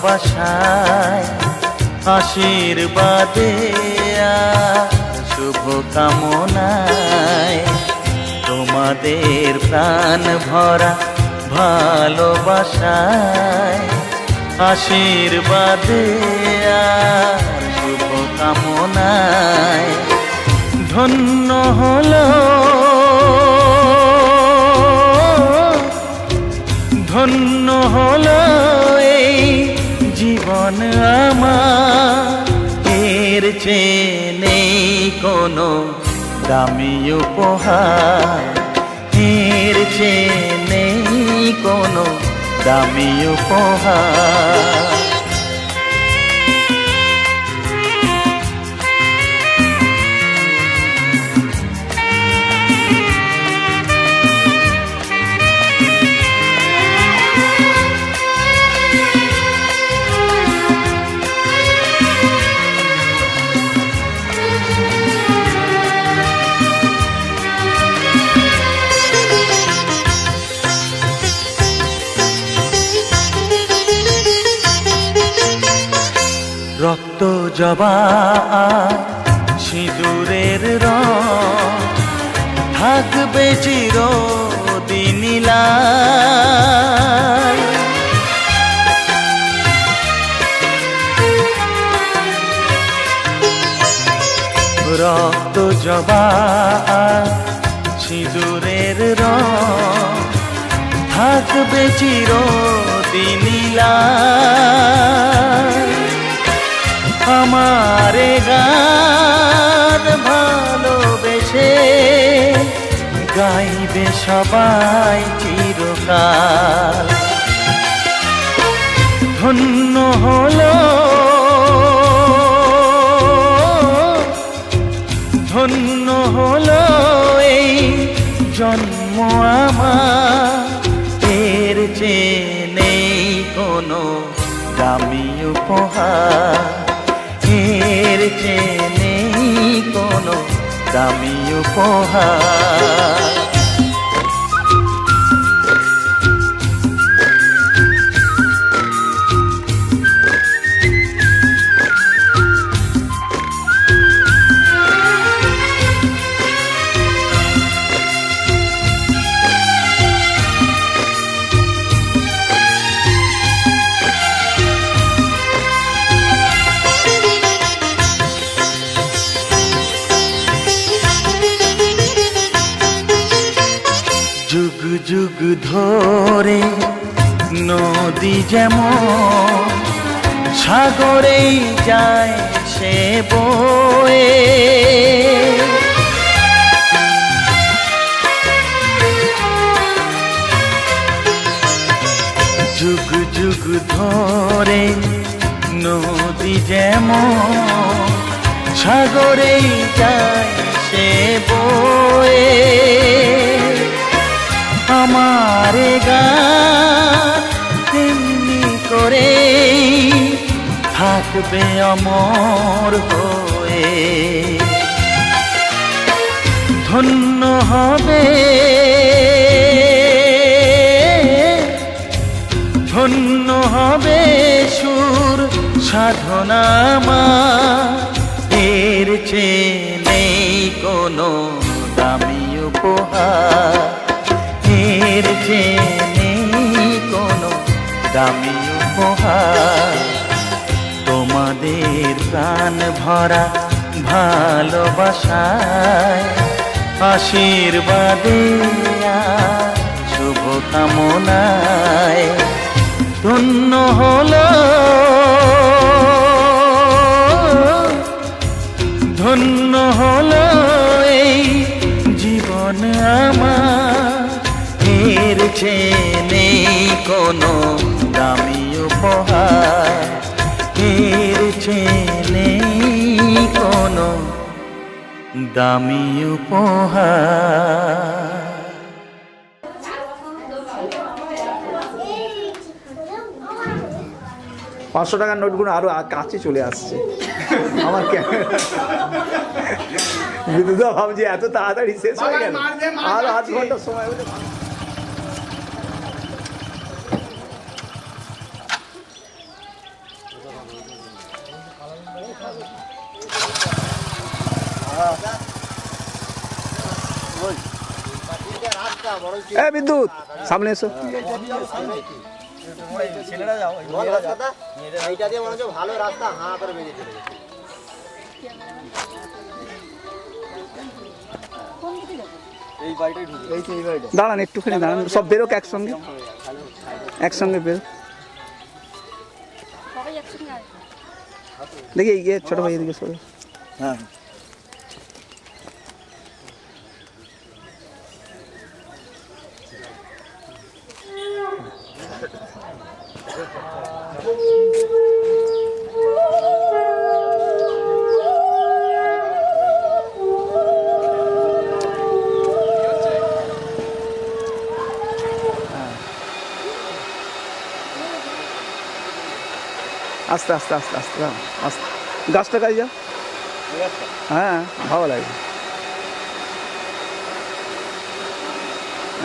ভালোবাসায় আশীর্বাদে শুভ কামনায় তোমাদের প্রাণ ভরা ভালোবাসায় আশীর্বাদে শুভ কামনায় ধন্য হলো ধন্য হলো এই জীবন আমার, এর চেয়ে নেই কোনো দামি উপহার, এর চেয়ে নেই কোনো দামি উপহার। রক্ত জবা সিঁদুরের রং থাকবে চিরদিন লাল, রক্ত জবা সিঁদুরের রং থাকবে চিরদিন লাল। আমারে গান ভালোবেসে গাইবে সবাই চিরকাল। ধন্য হলো ধন্য হলো এই জন্ম আমার, এর চেয়ে নেই কোনো দামি উপহার, এর চেয়ে নেই কোনো দামি উপহার। যুগ যুগ ধরে নদী যেমন সাগরেই যায় সে বয়ে, যুগ যুগ ধরে নদী যেমন সাগরেই যায় সে বয়ে, আমারে গান তেমনি করে থাকবে অমর হয়ে। ধন্য হবে ধন্য হবে সুর সাধনা আমার, এর চেয়ে নেই কোনো দামি উপহার, এর চেয়ে নেই কোনো দামি উপহার। তোমাদের প্রাণ ভরা ভালোবাসায় আশীর্বাদে শুভ কামনায় ধন্য হলো ধন্য হলো এই জীবন আমার, এর চেয়ে নেই কোনো দামি উপহার, এর চেয়ে নেই কোনো দামি উপহার। 500 টাকার নোটগুলো আরো কাছে চলে আসছে আমার বিদ্যুৎ ভাবছি এত তাড়াতাড়ি শেষ হয়ে গেল, আর আধ ঘন্টা সময় হলে ভালো। এ বিদ্যুৎ সামনে এসো। ছেলেরা যাও, এইটা দিয়ে মনে হচ্ছে ভালো রাস্তা, হাঁ করে বেরিয়ে চলে গেছে। এই বাড়িটাই ঢুকে এই বাড়িটা। দাঁড়ান একটুখানি দাঁড়ান, সব বেরোক একসঙ্গে, একসঙ্গে বেরো। দেখি ইয়ে ছোট ভাই এদিকে সরে। হ্যাঁ আস্তে আস্তে আস্তে আস্তে দাঁড়ান, আস্তে গাছটা কাজ যাও। হ্যাঁ ভালো লাগে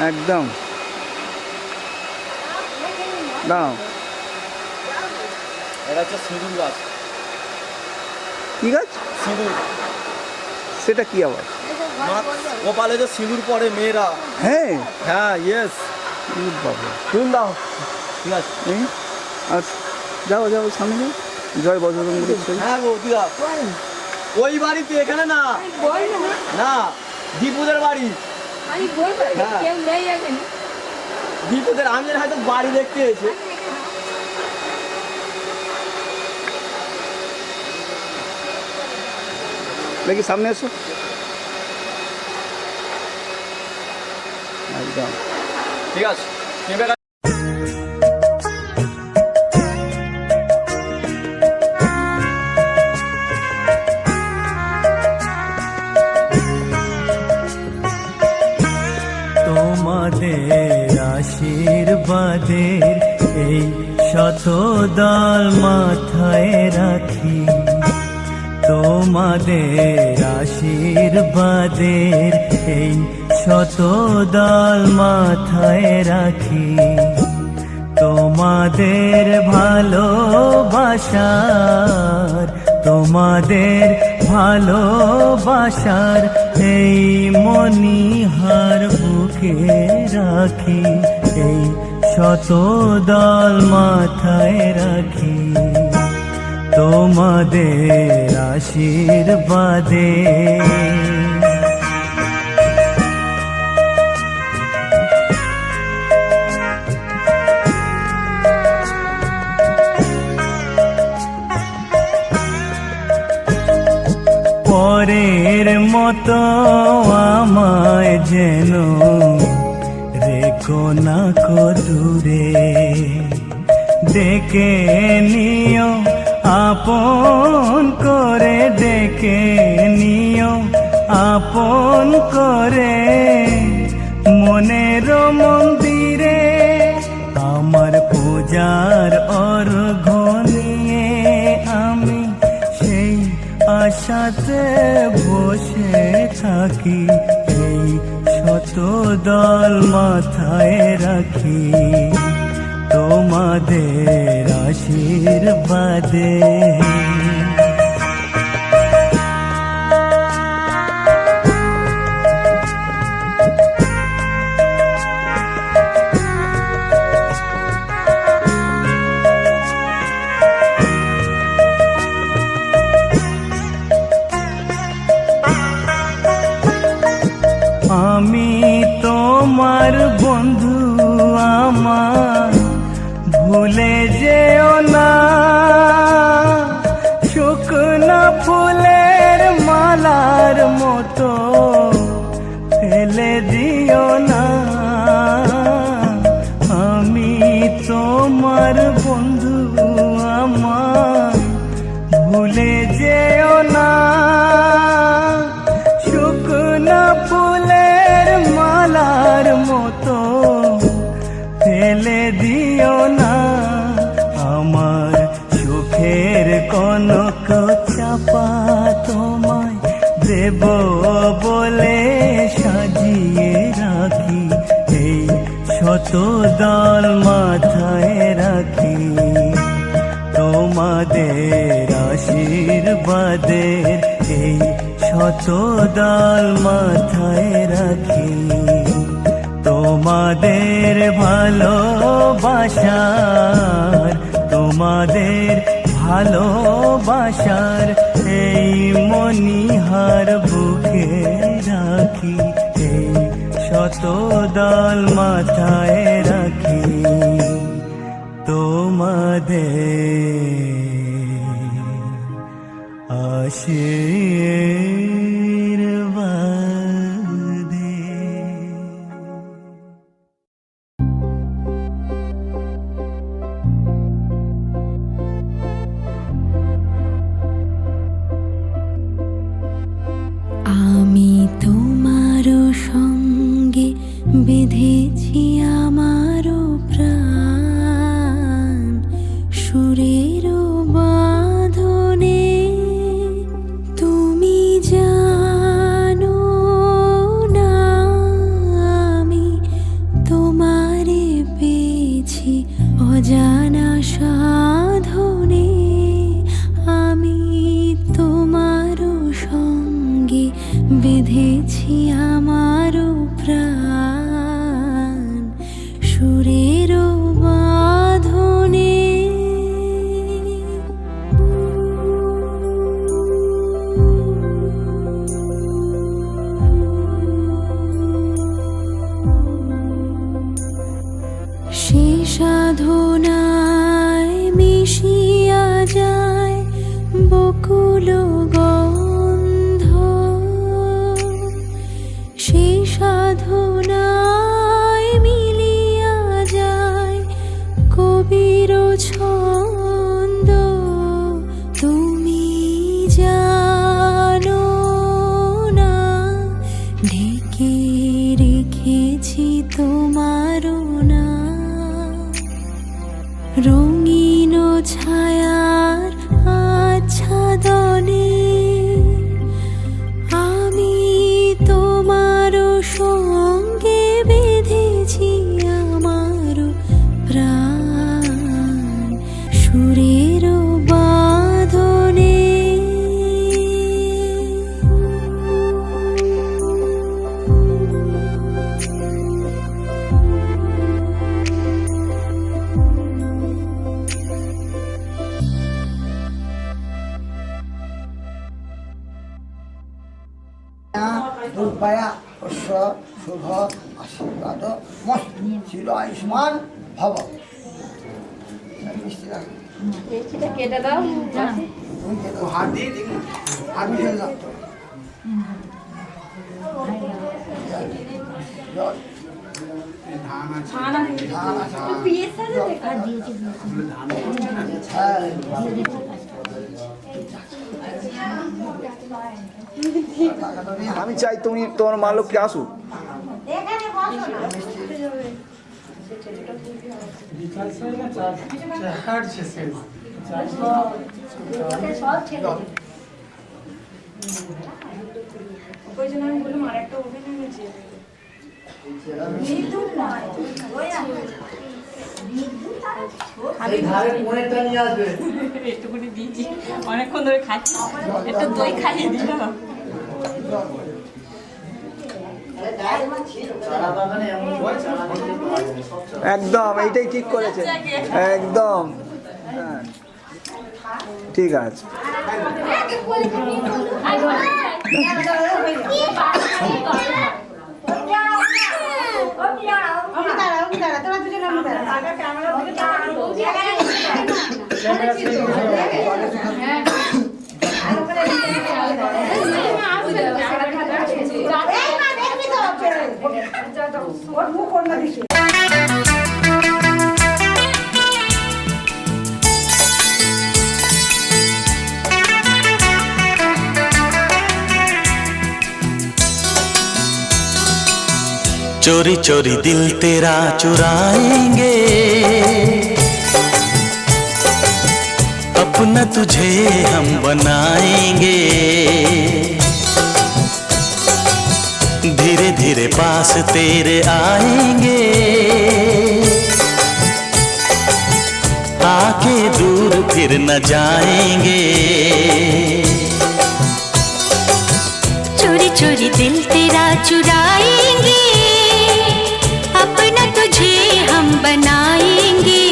একদম। দাঁড়াও, এটা হচ্ছে সিঁদুর গাছ। কি গাছ? সিঁদুর, সেটা কি আবার? গোপালে যে সিঁদুর পরে মেয়েরা। হ্যাঁ হ্যাঁ ইয়েস। বাবা শুন দাও, ঠিক আছে। এই আচ্ছা যাও যাও সামনে যাও। জয় বজরং বলি। হ্যাঁ গো দিদা, ওই বাড়িতে, এখানে না, না দীপুদের বাড়ি। দীপুদের আমি হয়তো বাড়ি দেখতে এসে। দেখি সামনে এসো একদম। ঠিক আছে, নেবে গা- তোমাদের আশীর্বাদের এই শত দল মাথায় রাখি, তোমাদের আশীর্বাদের এই শত দল মাথায় রাখি, তোমাদের ভালোবাসার, তোমাদের ভালোবাসার এই মণিহার বুকে রাখি, এই শত দল মাথায় রাখি, তোমাদের আশীর্বাদে। পরের মতো আমায় যেন রেখো না কো দূরে, ডেকে নিও আপন করে, ডেকে নিও আপন করে, মনের মন্দিরে আমার পূজার অর্ঘ্য নিয়ে আমি সেই আশাতে বসে থাকি, এই শত দল মাথায় রাখি, তোমাদের আশীর্বাদে। আমি তোমার বন্ধু, আমার ভুলে যেও না, শুকনো ফুলের মালার মতো ফেলে দিও না। আমি তোমার বন্ধু, আমার ভুলে যেও না, শুকনো ফুলের মালার মতো ফেলে দিও না। আমার সুখের কনক চাপা তোমায় দেব বলে সাজিয়ে রাখি, এই শত দল মাথায় রাখি, তোমাদের আশীর্বাদের এই শতদল মাথায় রাখি, তোমাদের ভালোবাসার, তোমাদের ভালোবাসার এই মণিহার বুকে রাখি, এই শতদল মাথায় রাখি, তোমাদের আশীর্বাদে। আমি তোমার সঙ্গে বেঁধেছি আমারও প্রাণ, সুরের বাঁধনে তুমি জানো না আমি তোমারে পেয়েছি অজানা সাধনে। আমি তোমারও সঙ্গে বেঁধেছি আমারও প্রাণ, সুরের বাঁধনে। সে সাধনায় মিশিয়া যায় বকুল গন্ধ, সে সাধনায় মিলিয়া যায় কবির ছন্দ। তুমি জানো না ঢেকে রেখেছি তোমারও না, রঙিন ছায়ার আচ্ছাদনে আমি তোমার সঙ্গে বেঁধেছি আমার প্রাণ, সুরের বাঁধনে। দুর্বায়া অশ্ব শুভ আশীর্বাদ মস্ত ছিল আয়ুষ্মান ভব। মিষ্টি রাখ। কেটে দাও। তুমি যেটা হাত দিয়ে দিন, হাত দিয়ে দাও। জল। ধান আছে। বিয়ের সাথে দেখা দিয়েছি। আমি চাই তুমি তোমার মা লোককে আসুক। একটুখানি দিয়েছি, অনেকক্ষণ ধরে খাচ্ছি, একটু দই খাইয়ে দিলাম। একদম এইটাই ঠিক করেছে, একদম হ্যাঁ, ঠিক আছে। चोरी चोरी दिल तेरा चुराएंगे, अपना तुझे हम बनाएंगे, धीरे धीरे पास तेरे आएंगे, आके दूर फिर न जाएंगे। चोरी चोरी दिल तेरा चुराएंगे, अपना तुझे हम बनाएंगे।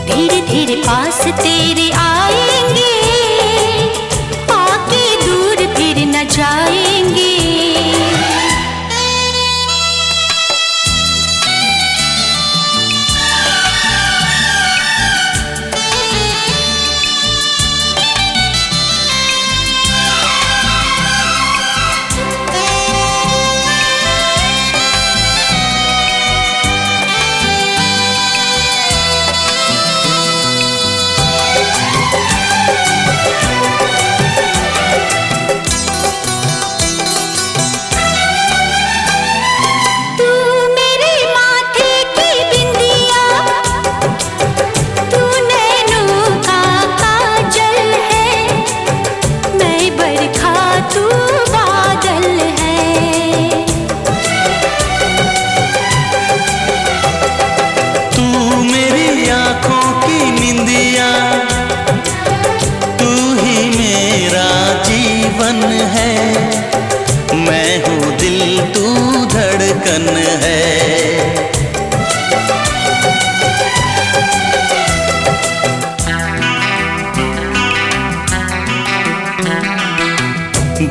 धीरे धीरे पास तेरे आएंगे, आके दूर फिर न जाएंगे।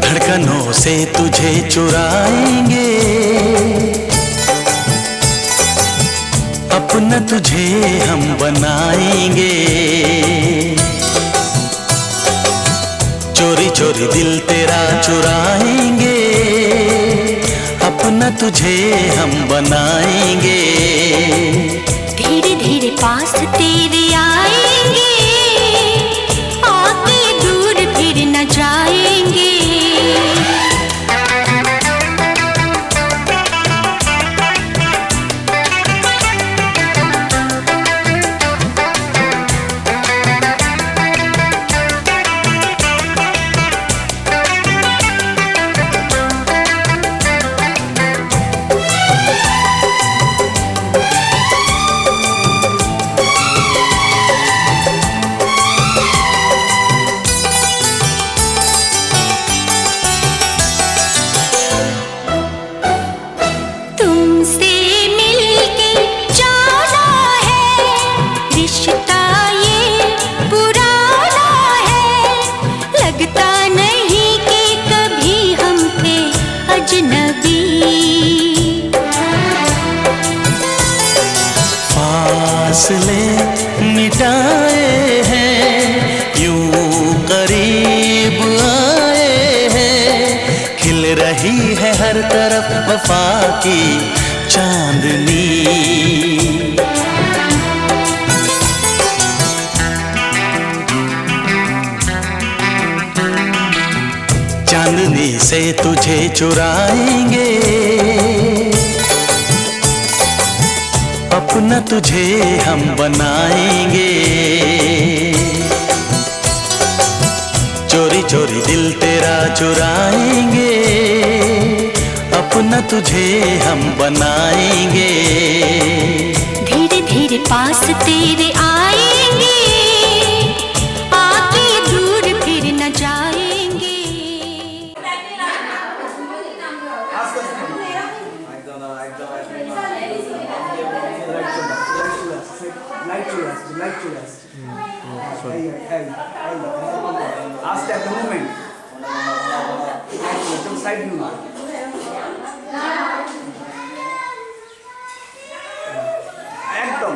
धड़कनों से तुझे चुराएंगे, अपना तुझे हम बनाएंगे। चोरी चोरी दिल तेरा चुराएंगे, अपना तुझे हम बनाएंगे। धीरे धीरे पास तेरे आएंगे, आके दूर फिर न जाएंगे। फासले मिटाए हैं, यूं करीब आए हैं। खिल रही है हर तरफ वफा की चांदनी। चांदनी से तुझे चुराएंगे, अपना तुझे हम बनाएंगे। चोरी चोरी दिल तेरा चुराएंगे, अपना तुझे हम बनाएंगे। धीरे धीरे पास तेरे आएंगे, आके दूर फिर न जाएंगे। আস্তে একটা মুভমেন্ট একদম সাইড ভিউ একদম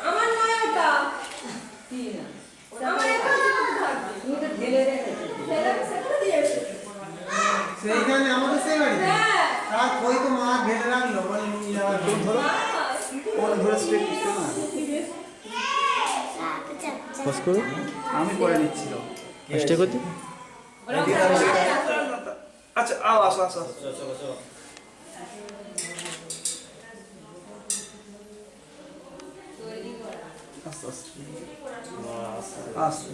আমার নয় ওটা সেইখানে আমাদের সেই বাড়ি তার কই তো মা ঘেরে রাখলো বলে ধরো ওর ধরে স্ট্রেট করতে না বস করো, আমি করে নিচ্ছি তো চেষ্টা করতে। আচ্ছা আও আসো আসো আস্তে আস্তে আস্তে।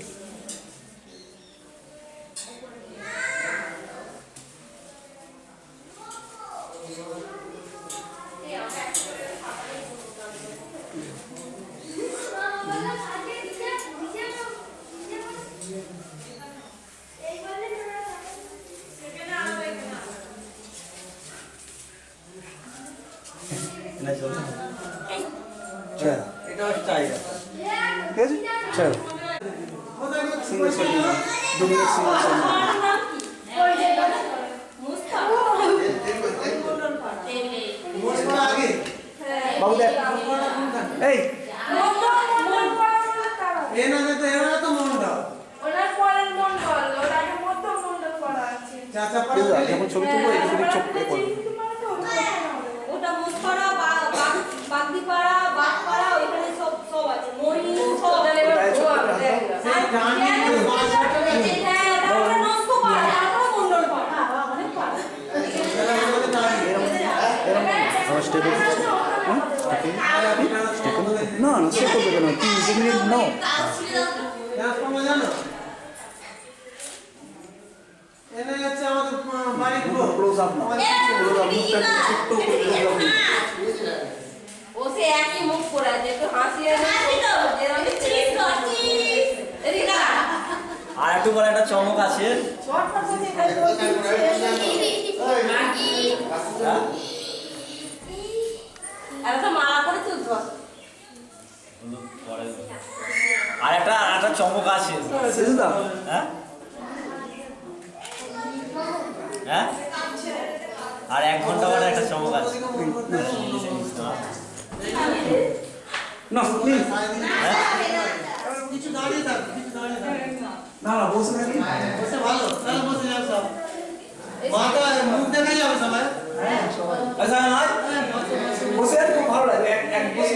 চল এটা স্টাইল ঠিক আছে চল সিঙ্গেল শট দিলাম 2 মিনিট সিঙ্গেল শট মুসকুরা আগে বাবু দেখ এই এনা তো মন দাও চাচা পাড়া যখন ছবি তুলবো একটু চোখ করবো ওটা মুসপাড়া বাগদিপাড়া বাগপাড়া ওইখানে সব সব আছে মনি সব সেই গানে মাছটা হ্যাঁ তারপরে নষ্ট পাড়া তারপরে মন্ডল পাড়া অনেক পাড়া স্টেপে না না সে করবে কেন তুই যেগুলি নাও জানো এনে হচ্ছে আমাদের বাড়ির বউ ক্লোজ আপ না ক্লোজ আপ মুখটা ছোট্ট করে ক্লোজ আপ ও সে একই মুখ করে আছে একটু হাসিয়ে যেরকম চিজ করছিস এদিকে আর একটু পরে একটা চমক আছে একটা মালা করে তুলতো আর একটা চমক আছে সেজদা হ্যাঁ হ্যাঁ আর 1 ঘন্টা পরে একটা চমক আছে না প্লিজ কিছু দাঁড়িয়ে থাক কিছু দাঁড়িয়ে থাক না না বসে থাকি বসে ভালো তাহলে বসে যাও সব মাথা মুখ দেখা যাবে সবাই আচ্ছা নয় বসে আর খুব ভালো লাগে এক বসে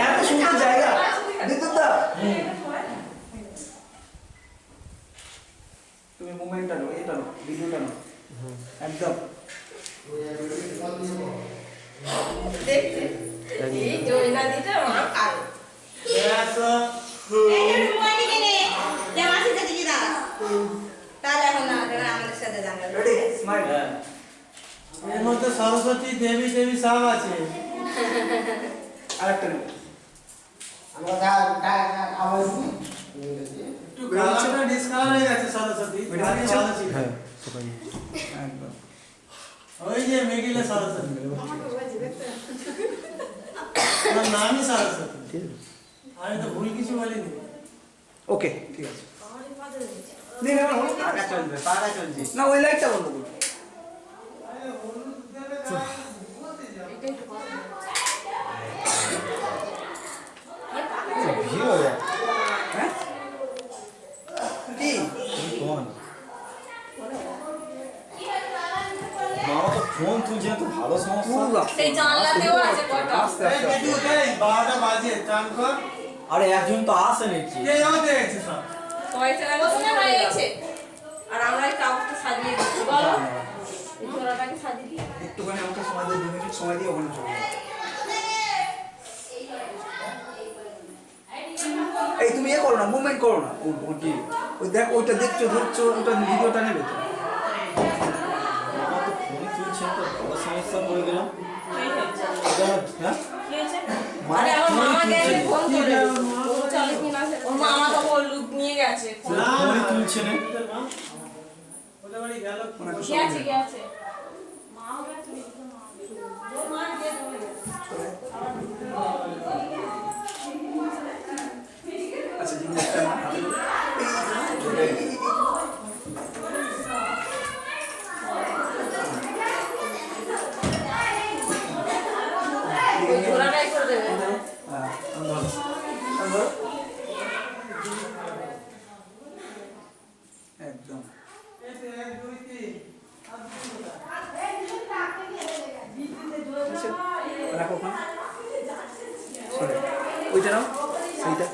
এত সুন্দর জায়গা বিদ্যুৎ দা তুমি মোমেন্টটা নাও এটা নাও ভিডিওটা নাও একদম দেখতে এই জয়না দিতে আমার কাজ আসো এই মোবাইল কিনে যে মাসি সাথে কি দাঁড়া তাহলে এখন না আমাদের সাথে দাঁড়া রেডি স্মাইল এর মধ্যে সরস্বতী দেবী দেবী সব আছে আরেকটা নাও একটু কালারটা ডিসকালার হয়ে গেছে সরস্বতী আগে ভালো ছিল একদম ওই যে মিডিলে সরস্বতী ওর নামই সরস্বতী আমি তো ভুল কিছু বলিনি ওকে ঠিক আছে না ওই লাইটটা বন্ধ করো হ্যাঁ কি মামা তো ফোন তুলছে তো ভালো সমস্যা বুঝলাম সেই জানলাতেও আছে কটা আস্তে এই আস্তে দিদু এই 12টা বাজে চান কর আরে একজন তো আসে নাকি কে হতে গেছে সব সবাই চ্যানেল বসে হয়ে গেছে আর আমরা এই কাপড়টা সাজিয়ে দিচ্ছি বলো এই ছোড়াটাকে সাজিয়ে দিই একটুখানি আমাকে সময় দিয়ে 2 মিনিট সময় দিয়ে ওখানে চলে যাও। এই তুমি এ করো না মুভমেন্ট করো না ওটি ওই দেখ ওইটা দেখছো ধরছো ওটা ভিডিওটা নেবে তো মামা তো ফোন তুলছে তো ভালো সমস্যা পড়ে গেলাম হ্যাঁ আরে আমার মামা গেলে ফোন করে চলে কি না ওর মামা তো ওর লুক নিয়ে গেছে ফোনই তুলছে না ওদের বাড়ি গেল গেছে আচ্ছা জিনিসটা হাতে ছোড়াটাই করে দেবে হ্যাঁ ধরো একদম রাখো ওখানে সরে ওইটা নাও সেইটা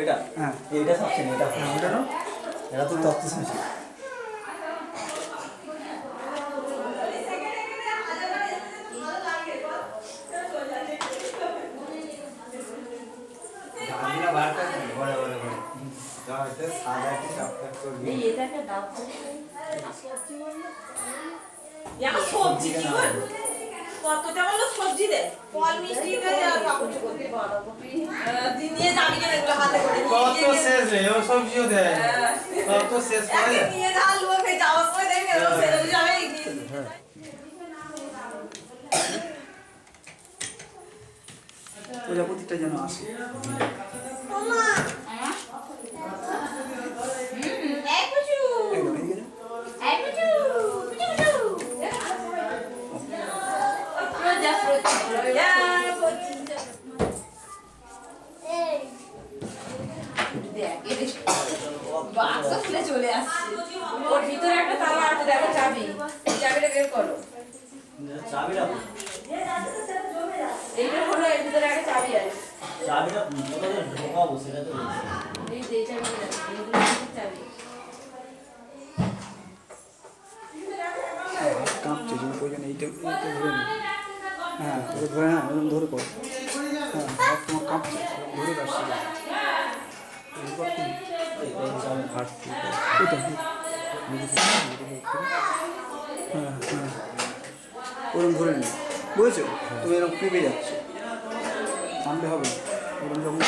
এটা হ্যাঁ এইটা থাকছে না এটা ওইটা নাও এটা তো তত্ত্ব শুনছি এই এটাকে দাও সবজি কি কতটা বলো সবজি দে ফল মিষ্টি দে কাপড় চোপড় বাঁধাকপি নিয়ে যাবি কেন এগুলো হাতে করে কত শেষ রে ও সবজিও দেয় কত শেষ করে নিয়ে যা লোকে যাওয়ার সময় দেখে ও ছেড়ে যাবে প্রজাপতিটা যেন আসে। একদম এদিকে যাও। বাক্স খুলে চলে আসছে। ওর ভিতরে একটা তালা আছে, দেখো চাবি। চাবিটা বের করো। চাবিটা এইটা হলো, এর ভিতরে একটা চাবি আছে। চাবিটা কোথায় ঢোকাবো সেটা তো বলছি। এই যে এই চাবিটা আছে, এইগুলো হচ্ছে চাবি। হাত কাঁপছে, তুমি প্রয়োজন এইটা ধরে নি। হ্যাঁ ওটা ধরে, হ্যাঁ ওরকম ধরে করো। হ্যাঁ হাত তোমার কাঁপছে, ধরে কাটছে। হ্যাঁ হ্যাঁ ওরকম ধরে নি, বুঝেছো? তুমি এরকম কেঁপে যাচ্ছে, থামলে হবে না। ওরকম যখন